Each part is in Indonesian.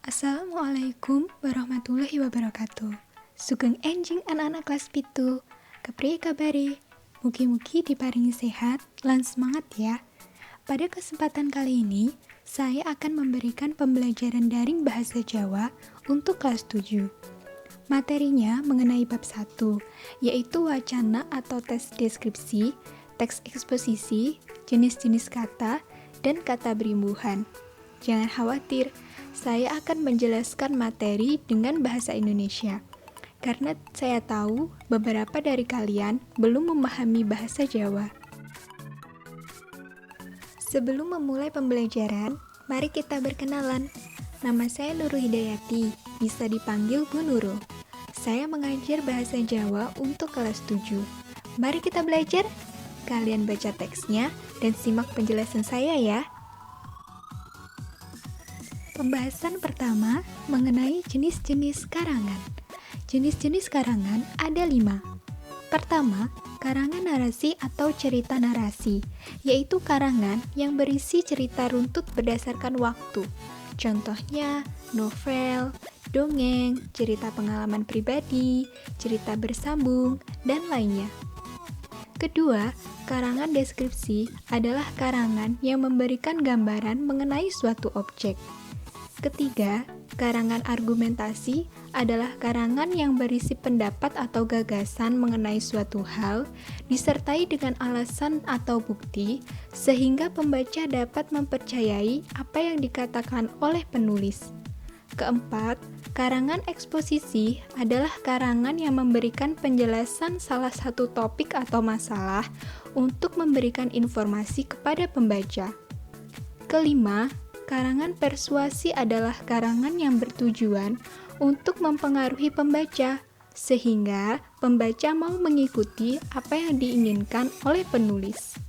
Assalamualaikum warahmatullahi wabarakatuh. Sugeng enjing anak-anak kelas pitu. Kepriye kabare? Mugi-mugi diparingi sehat lan semangat ya. Pada kesempatan kali ini, saya akan memberikan pembelajaran daring bahasa Jawa untuk kelas 7. Materinya mengenai bab 1, yaitu wacana atau tes deskripsi, teks eksposisi, jenis-jenis kata, dan kata berimbuhan. Jangan khawatir, saya akan menjelaskan materi dengan bahasa Indonesia. Karena saya tahu beberapa dari kalian belum memahami bahasa Jawa. Sebelum memulai pembelajaran, mari kita berkenalan. Nama saya Nurul Hidayati, bisa dipanggil Bu Nurul. Saya mengajar bahasa Jawa untuk kelas 7. Mari kita belajar. Kalian baca teksnya dan simak penjelasan saya ya. Pembahasan pertama mengenai jenis-jenis karangan. Jenis-jenis karangan ada 5. Pertama, karangan narasi atau cerita narasi, yaitu karangan yang berisi cerita runtut berdasarkan waktu. Contohnya, novel, dongeng, cerita pengalaman pribadi, cerita bersambung, dan lainnya. Kedua, karangan deskripsi adalah karangan yang memberikan gambaran mengenai suatu objek. Ketiga, karangan argumentasi adalah karangan yang berisi pendapat atau gagasan mengenai suatu hal, disertai dengan alasan atau bukti, sehingga pembaca dapat mempercayai apa yang dikatakan oleh penulis. Keempat, karangan eksposisi adalah karangan yang memberikan penjelasan salah satu topik atau masalah untuk memberikan informasi kepada pembaca. Kelima, karangan persuasi adalah karangan yang bertujuan untuk mempengaruhi pembaca, sehingga pembaca mau mengikuti apa yang diinginkan oleh penulis.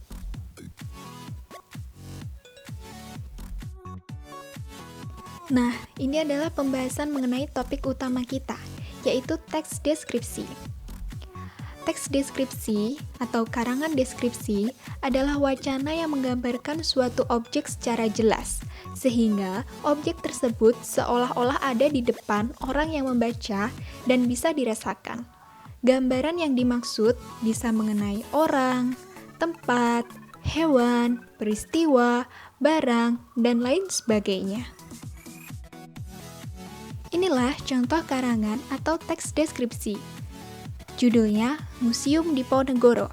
Nah, ini adalah pembahasan mengenai topik utama kita, yaitu teks deskripsi. Teks deskripsi atau karangan deskripsi adalah wacana yang menggambarkan suatu objek secara jelas, sehingga objek tersebut seolah-olah ada di depan orang yang membaca dan bisa dirasakan. Gambaran yang dimaksud bisa mengenai orang, tempat, hewan, peristiwa, barang, dan lain sebagainya. Inilah contoh karangan atau teks deskripsi. Judulnya Museum Diponegoro.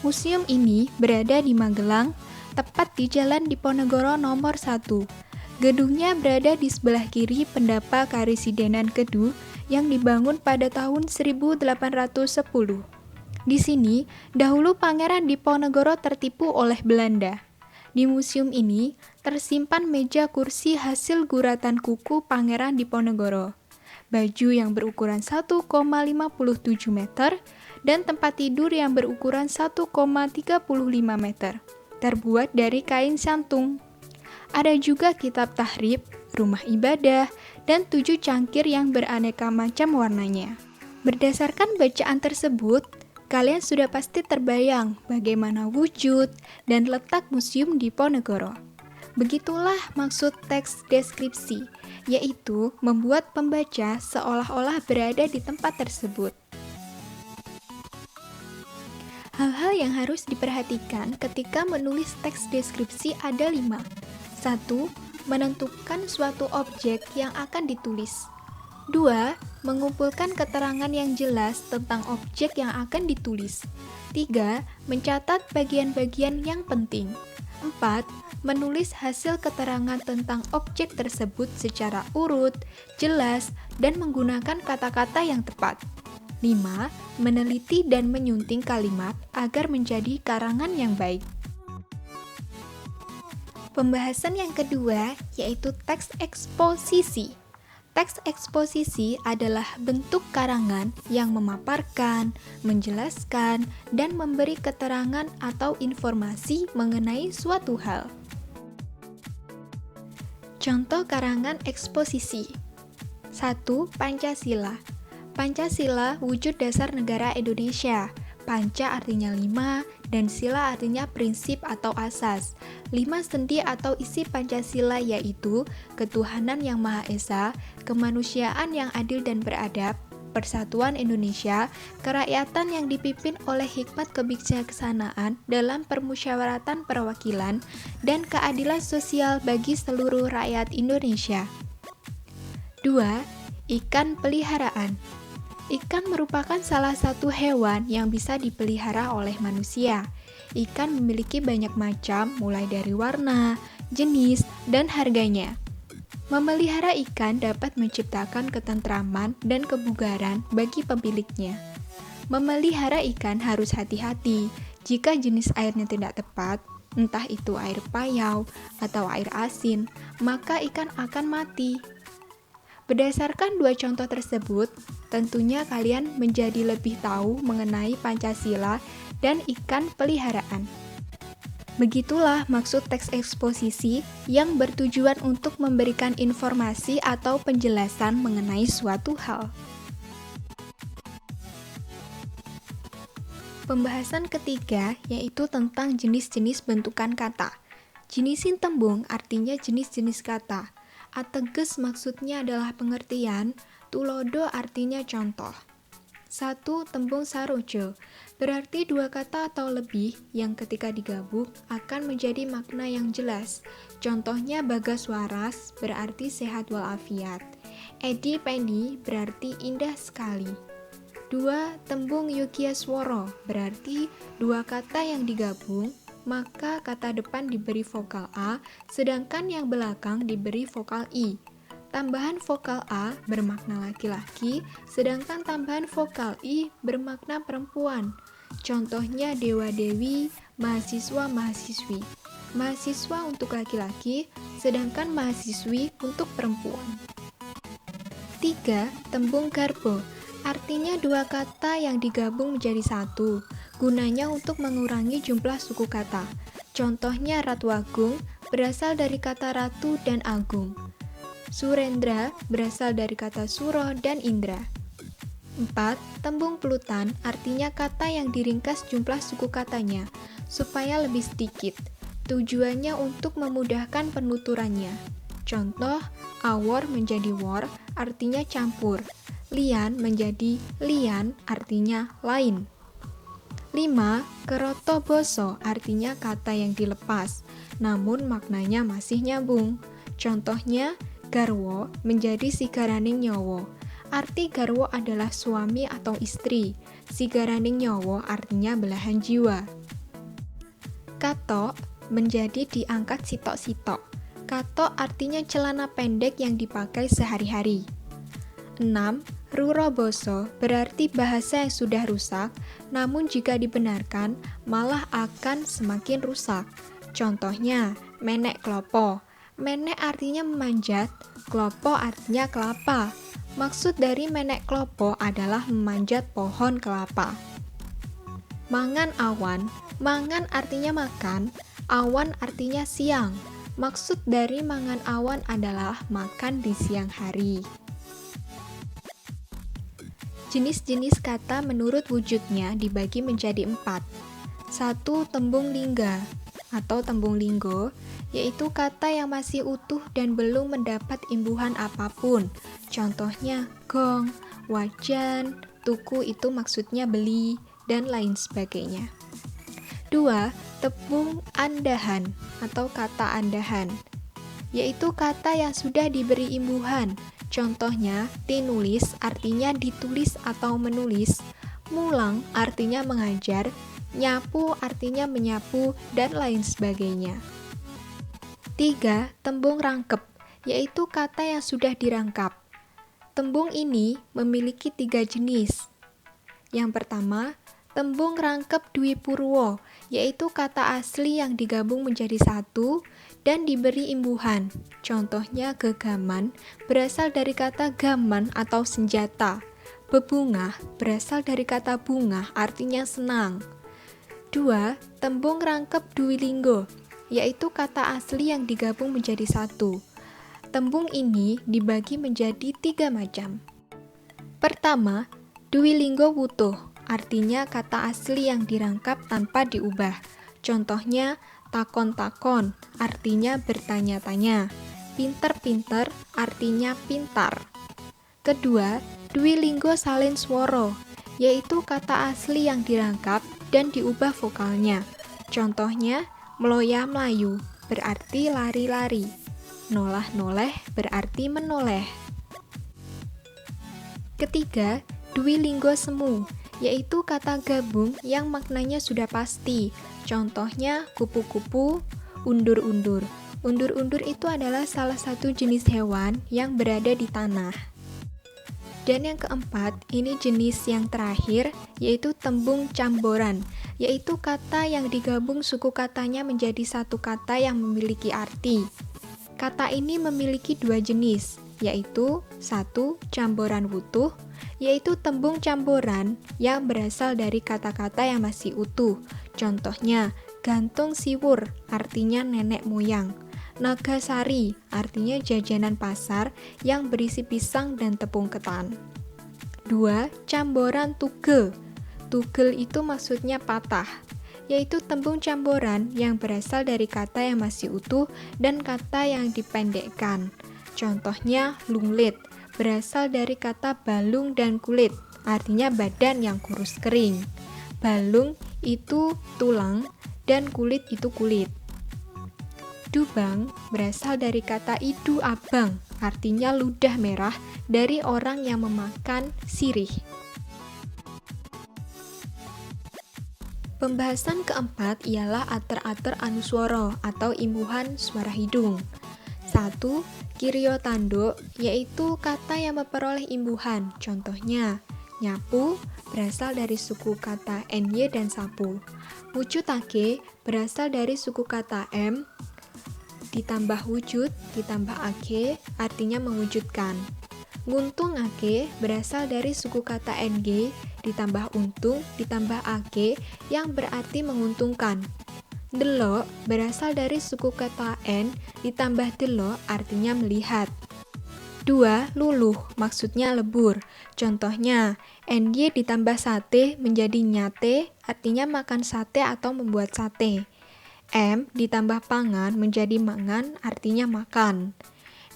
Museum ini berada di Magelang, tepat di Jalan Diponegoro nomor 1. Gedungnya berada di sebelah kiri Pendapa Karisidenan Kedu yang dibangun pada tahun 1810. Di sini, dahulu Pangeran Diponegoro tertipu oleh Belanda. Di museum ini tersimpan meja kursi hasil guratan kuku Pangeran Diponegoro, baju yang berukuran 1,57 meter, dan tempat tidur yang berukuran 1,35 meter, terbuat dari kain santung. Ada juga kitab tahrib, rumah ibadah, dan 7 cangkir yang beraneka macam warnanya. Berdasarkan bacaan tersebut, kalian sudah pasti terbayang bagaimana wujud dan letak Museum Diponegoro. Begitulah maksud teks deskripsi, yaitu membuat pembaca seolah-olah berada di tempat tersebut. Hal-hal yang harus diperhatikan ketika menulis teks deskripsi ada 5. 1. Menentukan suatu objek yang akan ditulis. 2. Mengumpulkan keterangan yang jelas tentang objek yang akan ditulis. 3. Mencatat bagian-bagian yang penting. 4. Menulis hasil keterangan tentang objek tersebut secara urut, jelas, dan menggunakan kata-kata yang tepat. 5. Meneliti dan menyunting kalimat agar menjadi karangan yang baik. Pembahasan yang kedua yaitu teks eksposisi. Teks eksposisi adalah bentuk karangan yang memaparkan, menjelaskan, dan memberi keterangan atau informasi mengenai suatu hal. Contoh karangan eksposisi. 1. Pancasila. Pancasila wujud dasar negara Indonesia. panca artinya 5, dan sila artinya prinsip atau asas. 5 sendi atau isi Pancasila yaitu ketuhanan yang Maha Esa, kemanusiaan yang adil dan beradab, persatuan Indonesia, kerakyatan yang dipimpin oleh hikmat kebijaksanaan dalam permusyawaratan perwakilan, dan keadilan sosial bagi seluruh rakyat Indonesia. 2. Ikan peliharaan. Ikan merupakan salah satu hewan yang bisa dipelihara oleh manusia. Ikan memiliki banyak macam, mulai dari warna, jenis, dan harganya. Memelihara ikan dapat menciptakan ketentraman dan kebugaran bagi pemiliknya. Memelihara ikan harus hati-hati. Jika jenis airnya tidak tepat, entah itu air payau atau air asin, maka ikan akan mati. Berdasarkan dua contoh tersebut, tentunya kalian menjadi lebih tahu mengenai Pancasila dan ikan peliharaan. Begitulah maksud teks eksposisi yang bertujuan untuk memberikan informasi atau penjelasan mengenai suatu hal. Pembahasan ketiga yaitu tentang jenis-jenis bentukan kata. Jenisin tembung artinya jenis-jenis kata. Ateges maksudnya adalah pengertian, tulodo artinya contoh. 1. Tembung sarojo, berarti dua kata atau lebih yang ketika digabung akan menjadi makna yang jelas. Contohnya bagas waras berarti sehat walafiat. Edi pendi berarti indah sekali. 2. Tembung yukiasworo, berarti dua kata yang digabung, maka kata depan diberi vokal A, sedangkan yang belakang diberi vokal I. Tambahan vokal A bermakna laki-laki, sedangkan tambahan vokal I bermakna perempuan. Contohnya dewa-dewi, mahasiswa-mahasiswi. Mahasiswa untuk laki-laki, sedangkan mahasiswi untuk perempuan. 3. Tembung garbo, artinya dua kata yang digabung menjadi satu. Gunanya untuk mengurangi jumlah suku kata. Contohnya Ratu Agung berasal dari kata ratu dan agung. Surendra berasal dari kata suro dan indra. 4. Tembung pelutan artinya kata yang diringkas jumlah suku katanya supaya lebih sedikit. Tujuannya untuk memudahkan penuturannya. Contoh, awor menjadi wor artinya campur. Lian menjadi lian artinya lain. 5. Keroto boso artinya kata yang dilepas, namun maknanya masih nyambung. Contohnya, garwo menjadi sigaraning nyowo. Arti garwo adalah suami atau istri. Sigaraning nyowo artinya belahan jiwa. Katok menjadi diangkat sitok-sitok. Katok artinya celana pendek yang dipakai sehari-hari. 6. Ruro boso berarti bahasa yang sudah rusak, namun jika dibenarkan malah akan semakin rusak. Contohnya, menek klopo. Menek artinya memanjat, klopo artinya kelapa. Maksud dari menek klopo adalah memanjat pohon kelapa. Mangan awan, mangan artinya makan, awan artinya siang. Maksud dari mangan awan adalah makan di siang hari. Jenis-jenis kata menurut wujudnya dibagi menjadi 4. 1. Tembung lingga atau tembung linggo, yaitu kata yang masih utuh dan belum mendapat imbuhan apapun. Contohnya gong, wajan, tuku itu maksudnya beli, dan lain sebagainya. 2. Tembung andahan atau kata andahan, yaitu kata yang sudah diberi imbuhan. Contohnya, tinulis artinya ditulis atau menulis, mulang artinya mengajar, nyapu artinya menyapu, dan lain sebagainya. 3. Tembung rangkep, yaitu kata yang sudah dirangkap. Tembung ini memiliki 3 jenis. Yang pertama, tembung rangkep dwi purwo, yaitu kata asli yang digabung menjadi satu dan diberi imbuhan. Contohnya gegaman berasal dari kata gaman atau senjata. Bebungah berasal dari kata bunga artinya senang. 2. Tembung rangkep dwilinggo, yaitu kata asli yang digabung menjadi satu. Tembung ini dibagi menjadi 3 macam. Pertama, dwilinggo wutuh artinya kata asli yang dirangkap tanpa diubah. Contohnya, takon-takon, artinya bertanya-tanya. Pinter-pinter, artinya pintar. Kedua, dwilinggo salin swara, yaitu kata asli yang dirangkap dan diubah vokalnya. Contohnya, meloya melayu, berarti lari-lari. Nolah-noleh berarti menoleh. Ketiga, dwilinggo semu, yaitu kata gabung yang maknanya sudah pasti. Contohnya, kupu-kupu, undur-undur. Undur-undur itu adalah salah satu jenis hewan yang berada di tanah. Dan yang keempat, ini jenis yang terakhir, yaitu tembung camboran, yaitu kata yang digabung suku katanya menjadi satu kata yang memiliki arti. Kata ini memiliki dua jenis, yaitu satu, camboran wutuh, yaitu tembung camboran yang berasal dari kata-kata yang masih utuh. Contohnya, gantung siwur, artinya nenek moyang. Nagasari, artinya jajanan pasar yang berisi pisang dan tepung ketan. 2. Camboran tugel. Tugel itu maksudnya patah, yaitu tembung camboran yang berasal dari kata yang masih utuh dan kata yang dipendekkan. Contohnya, lunglit, berasal dari kata balung dan kulit, artinya badan yang kurus kering. Balung itu tulang dan kulit itu kulit. Dubang berasal dari kata idu abang, artinya ludah merah dari orang yang memakan sirih. Pembahasan keempat ialah ater-ater anuswara atau imbuhan suara hidung. 1. Kiryo tanduk, yaitu kata yang memperoleh imbuhan. Contohnya, nyapu berasal dari suku kata ny dan sapu. Wujudake berasal dari suku kata m ditambah wujud, ditambah ake, artinya mewujudkan. Nguntungake berasal dari suku kata ng, ditambah untung, ditambah ake, yang berarti menguntungkan. Delok berasal dari suku kata n, ditambah delok, artinya melihat. 2. Luluh, maksudnya lebur. Contohnya, ny ditambah sate menjadi nyate, artinya makan sate atau membuat sate. M ditambah pangan menjadi mangan, artinya makan.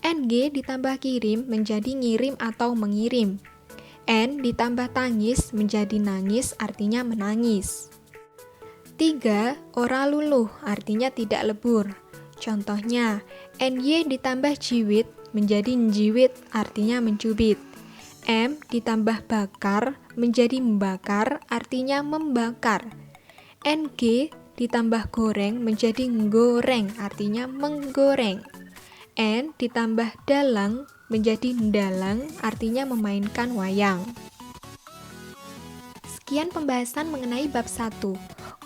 NG ditambah kirim menjadi ngirim atau mengirim. N ditambah tangis menjadi nangis, artinya menangis. 3. Ora luluh, artinya tidak lebur. Contohnya, NY ditambah jiwit menjadi njiwit, artinya mencubit. M ditambah bakar menjadi membakar, artinya membakar. NG ditambah goreng menjadi nggoreng, artinya menggoreng. N ditambah dalang menjadi ndalang, artinya memainkan wayang. Sekian pembahasan mengenai bab 1.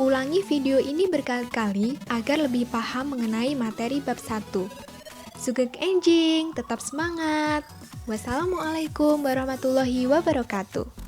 Ulangi video ini berkali-kali agar lebih paham mengenai materi bab 1. Sugeng enjing, tetap semangat. Wassalamualaikum warahmatullahi wabarakatuh.